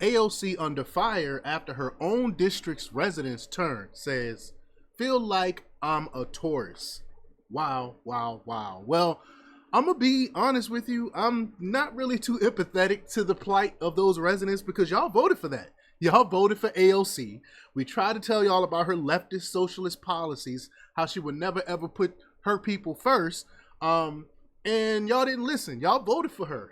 AOC under fire after her own district's residents turn, says, feel like I'm a tourist. Wow, wow, wow. Well, I'm going to be honest with you. I'm not really too empathetic to the plight of those residents because y'all voted for that. Y'all voted for AOC. We tried to tell y'all about her leftist socialist policies, how she would never ever put her people first. And y'all didn't listen. Y'all voted for her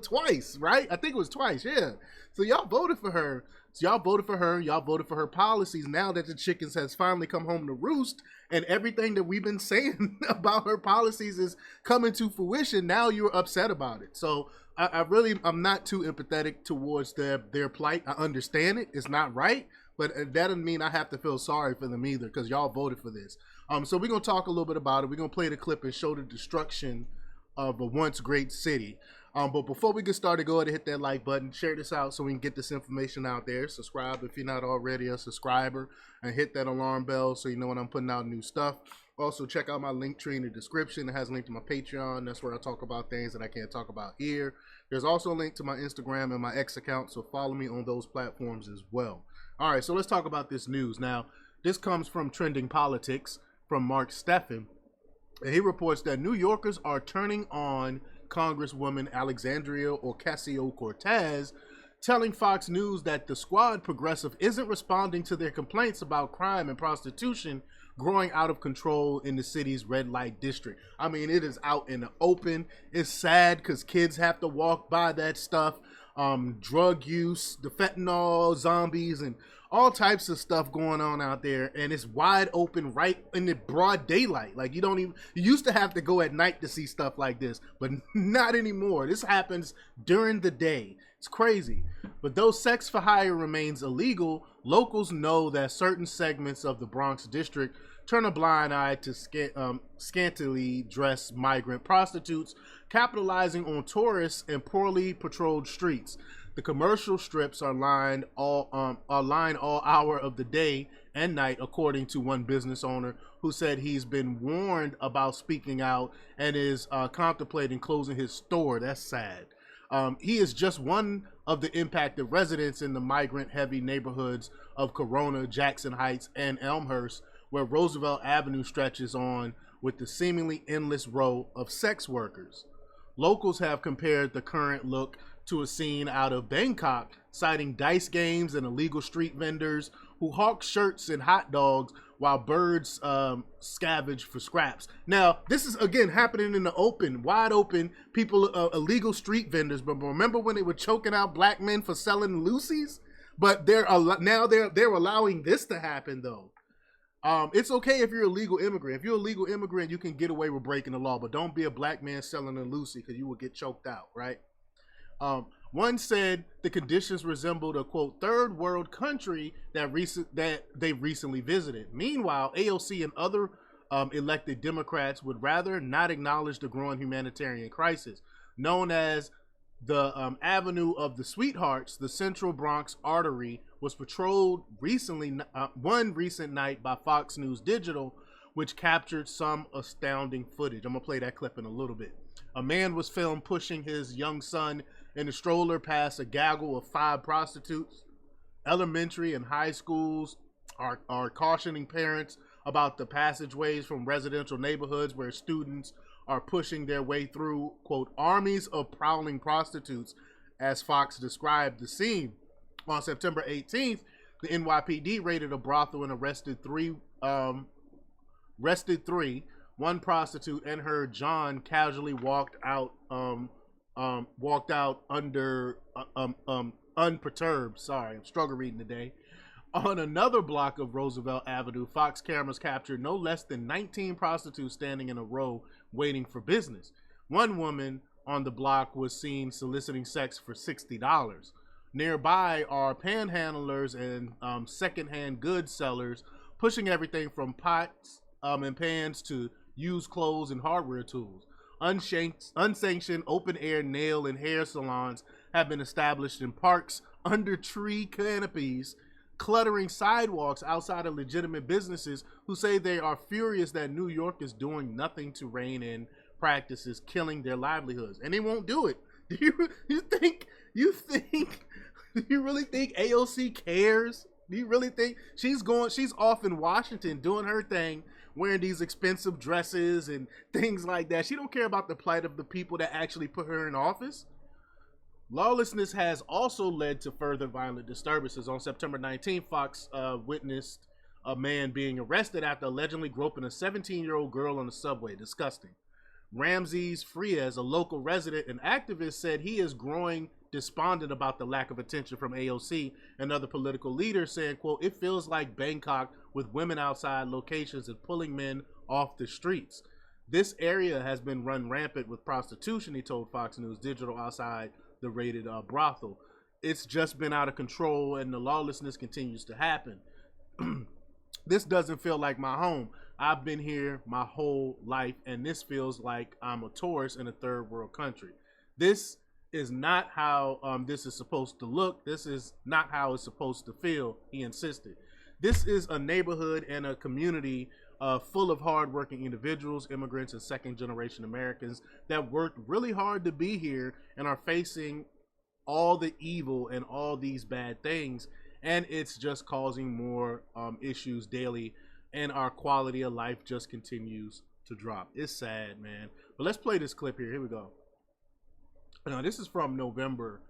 twice, right? I think it was twice, yeah. So y'all voted for her. Y'all voted for her policies. Now that the chickens has finally come home to roost and everything that we've been saying about her policies is coming to fruition, now you're upset about it. So I'm not too empathetic towards their plight. I understand it. It's not right. But that doesn't mean I have to feel sorry for them either because y'all voted for this. So we're going to talk a little bit about it. We're going to play the clip and show the destruction of a once great city. But before we get started, go ahead and hit that like button. Share this out so we can get this information out there. Subscribe if you're not already a subscriber. And hit that alarm bell so you know when I'm putting out new stuff. Also, check out my link tree in the description. It has a link to my Patreon. That's where I talk about things that I can't talk about here. There's also a link to my Instagram and my X account. So follow me on those platforms as well. All right, so let's talk about this news. Now, this comes from Trending Politics from Mark Steffen. And he reports that New Yorkers are turning on Congresswoman Alexandria Ocasio-Cortez, telling Fox News that the Squad Progressive isn't responding to their complaints about crime and prostitution growing out of control in the city's red light district. I mean, it is out in the open. It's sad because kids have to walk by that stuff. Drug use, the fentanyl zombies, and all types of stuff going on out there, and it's wide open right in the broad daylight. Like you used to have to go at night to see stuff like this, but not anymore. This happens during the day. It's crazy. But though sex for hire remains illegal, locals know that certain segments of the Bronx district turn a blind eye to scantily dressed migrant prostitutes capitalizing on tourists and poorly patrolled streets. The commercial strips are lined all hour of the day and night, according to one business owner who said he's been warned about speaking out and is contemplating closing his store. That's sad. He is just one of the impacted residents in the migrant-heavy neighborhoods of Corona, Jackson Heights, and Elmhurst, where Roosevelt Avenue stretches on with the seemingly endless row of sex workers. Locals have compared the current look to a scene out of Bangkok, citing dice games and illegal street vendors who hawk shirts and hot dogs while birds scavenge for scraps. Now, this is, again, happening in the open, wide open, people, illegal street vendors. But remember when they were choking out black men for selling Lucy's? But they're allowing this to happen, though. It's okay if you're a legal immigrant. If you're a legal immigrant, you can get away with breaking the law, but don't be a black man selling a Lucy because you will get choked out, right? One said the conditions resembled a, quote, third world country that they recently visited. Meanwhile, AOC and other elected Democrats would rather not acknowledge the growing humanitarian crisis. Known as the Avenue of the Sweethearts, the Central Bronx artery was patrolled one recent night by Fox News Digital, which captured some astounding footage. I'm going to play that clip in a little bit. A man was filmed pushing his young son in a stroller past a gaggle of 5 prostitutes. Elementary and high schools are cautioning parents about the passageways from residential neighborhoods where students are pushing their way through, quote, armies of prowling prostitutes, as Fox described the scene. On September 18th, the NYPD raided a brothel and arrested three. One prostitute and her John casually walked out unperturbed. Sorry, I'm struggling reading today. On another block of Roosevelt Avenue, Fox cameras captured no less than 19 prostitutes standing in a row waiting for business. One woman on the block was seen soliciting sex for $60. Nearby are panhandlers and secondhand goods sellers pushing everything from pots and pans to used clothes and hardware tools. Unsanctioned open-air nail and hair salons have been established in parks under tree canopies, cluttering sidewalks outside of legitimate businesses who say they are furious that New York is doing nothing to rein in practices killing their livelihoods, and they won't do it. Do you really think AOC cares? Do you really think she's off in Washington doing her thing, wearing these expensive dresses and things like that? She don't care about the plight of the people that actually put her in office. Lawlessness has also led to further violent disturbances. On September 19th, Fox witnessed a man being arrested after allegedly groping a 17-year-old girl on the subway. Disgusting. Ramses Frias, a local resident and activist, said he is growing despondent about the lack of attention from AOC and other political leaders, saying, quote, "It feels like Bangkok with women outside locations and pulling men off the streets. This area has been run rampant with prostitution," he told Fox News Digital outside the raided brothel. "It's just been out of control and the lawlessness continues to happen. This doesn't feel like my home. I've been here my whole life and this feels like I'm a tourist in a third world country. This is not how this is supposed to look. This is not how it's supposed to feel," he insisted. "This is a neighborhood and a community full of hardworking individuals, immigrants, and second-generation Americans that worked really hard to be here and are facing all the evil and all these bad things, and it's just causing more issues daily, and our quality of life just continues to drop." It's sad, man. But let's play this clip here. Here we go. Now, this is from November,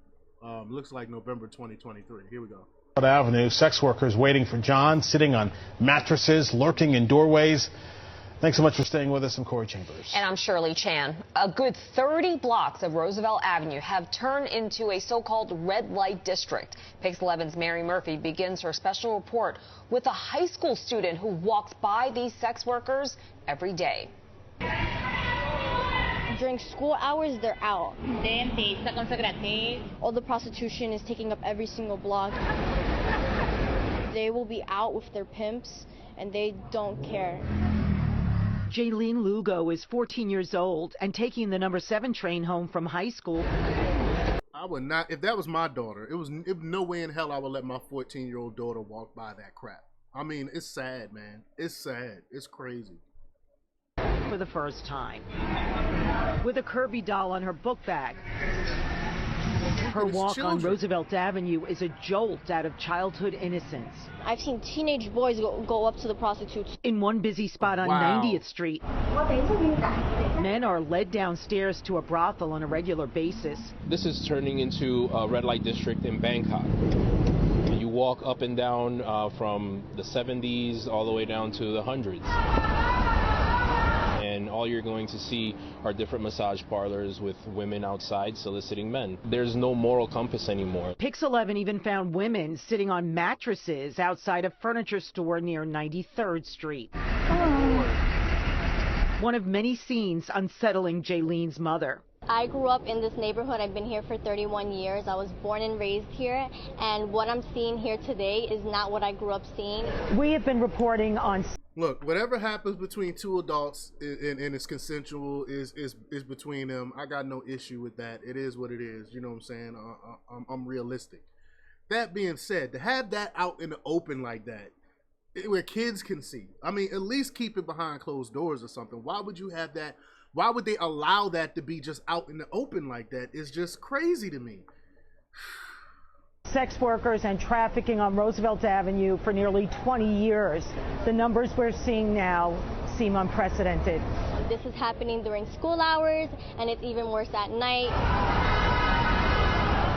looks like November 2023. Here we go. Avenue, sex workers waiting for John, sitting on mattresses, lurking in doorways. Thanks so much for staying with us. I'm Corey Chambers. And I'm Shirley Chan. A good 30 blocks of Roosevelt Avenue have turned into a so-called red light district. Pix 11's Mary Murphy begins her special report with a high school student who walks by these sex workers every day. During school hours, they're out. All the prostitution is taking up every single block. They will be out with their pimps, and they don't care. Jaylene Lugo is 14 years old and taking the number 7 train home from high school. I would not, if that was my daughter, it was no way in hell I would let my 14-year-old daughter walk by that crap. I mean, it's sad, man. It's sad. It's crazy. For the first time, with a Kirby doll on her book bag. Her walk on Roosevelt Avenue is a jolt out of childhood innocence. I've seen teenage boys go up to the prostitutes. In one busy spot on 90th Street, men are led downstairs to a brothel on a regular basis. This is turning into a red light district in Bangkok. You walk up and down from the 70s all the way down to the hundreds. And all you're going to see are different massage parlors with women outside soliciting men. There's no moral compass anymore. Pix 11 even found women sitting on mattresses outside a furniture store near 93rd Street. One of many scenes unsettling Jaylene's mother. I grew up in this neighborhood. I've been here for 31 years. I was born and raised here, and what I'm seeing here today is not what I grew up seeing. We have been reporting on... Look, whatever happens between two adults and it's consensual is between them. I got no issue with that. It is what it is. You know what I'm saying? I'm realistic. That being said, to have that out in the open like that, where kids can see, I mean, at least keep it behind closed doors or something. Why would you have that? Why would they allow that to be just out in the open like that? It's just crazy to me. Sex workers and trafficking on Roosevelt Avenue for nearly 20 years. The numbers we're seeing now seem unprecedented. This is happening during school hours, and it's even worse at night.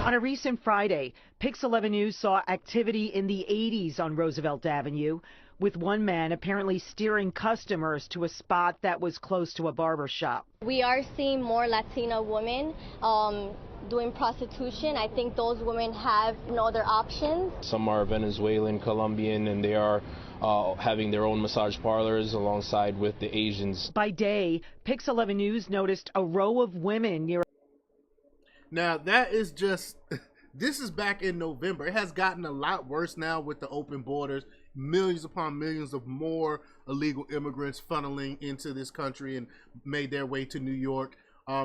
On a recent Friday, Pix 11 News saw activity in the 80s on Roosevelt Avenue, with one man apparently steering customers to a spot that was close to a barber shop. We are seeing more Latina women doing prostitution. I think those women have no other options. Some are Venezuelan, Colombian, and they are having their own massage parlors alongside with the Asians. By day, Pix 11 News noticed a row of women near... Now, that is just... This is back in November. It has gotten a lot worse now with the open borders. Millions upon millions of more illegal immigrants funneling into this country and made their way to New York.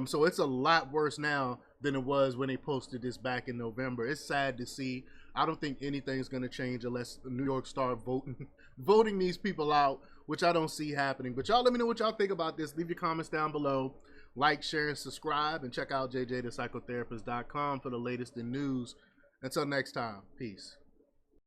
So it's a lot worse now than it was when they posted this back in November. It's sad to see. I don't think anything's going to change unless New York start voting these people out, which I don't see happening. But y'all let me know what y'all think about this. Leave your comments down below. Like, share, and subscribe. And check out jjthepsychotherapist.com for the latest in news Until next time, peace.